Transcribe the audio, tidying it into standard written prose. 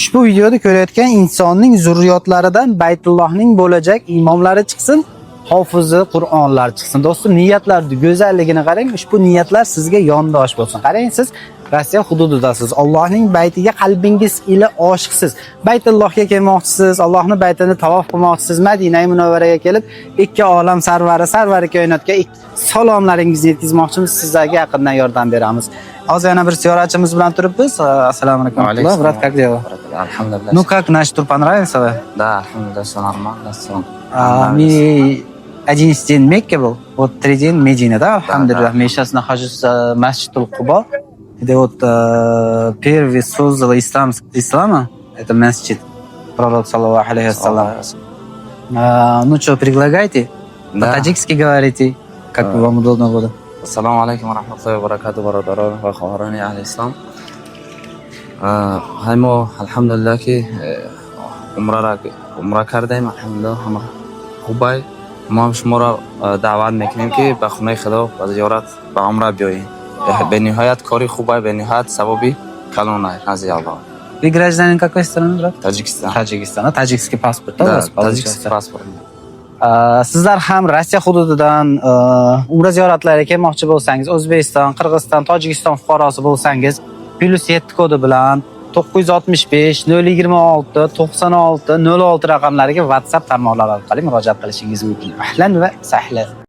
Ushbu videoda ko'rayotgan insonning zurriyotlaridan Baytullohning bo'lajak imomlari chiqsin, hofizi Qur'onlar chiqsin. Do'stim, niyatlarning go'zalligini qarang. Ushbu niyatlar sizga yondosh bo'lsin. Qarang, siz Rossiya hududidasiz. Allohning baytiga qalbingiz ila oshiqsiz. Baytullohga kelmoqchisiz, Allohning baytini tavof qilmoqchisiz. Madina Munavvaraga kelib, ikki olam sarvari koinotga salomlaringizni yetkazmoqchimiz. Sizlarga yaqindan yordam beramiz. Hozir yana bir ziyoratchimiz bilan turibmiz. Assalomu alaykum. Brat, как дела? Alhamdulillah. Ну как, наш тур понравился? Да, alhamdulillah, все нормально, все. Мы 11 день в Мекке был, вот 3 дня в Медине, да, алхамдулилlah. Мы сейчас находимся в Масджид Аль-Куба. Это вот первый создал ислама, это масджид, пророк, саллаллаху алейхи вассалам. Ну что, предлагайте? Да. По-таджикски говорите, как вам удобно будет. Assalomu alaykum va rahmatullohi va barakatuh, barodaron va xonani ahli islom. Haymo alhamdulillahki umra kardیم alhamdulillah hamma خوبای ما هم شما را دعوت میکنیم که به خونه خدا و زیارت به عمره بیایید. به نهایت کاری خوبه، به نهایت ثوابی کلانه نزد الله. Вы гражданин какой страны, брат? Таджикистан. Таджикистан, таджикский паспорт, да? Да, таджикский паспорт. Sizlar ham Rossiya hududidan umra ziyoratlariga kelmoqchi bo'lsangiz, O'zbekiston, Qirg'iziston, Tojikiston fuqarosi bo'lsangiz, +7 kodi bilan 965 026 96 06 raqamlariga WhatsApp tarmoqlari orqali murojaat qilishingiz mumkin. Ahlan va sahlan.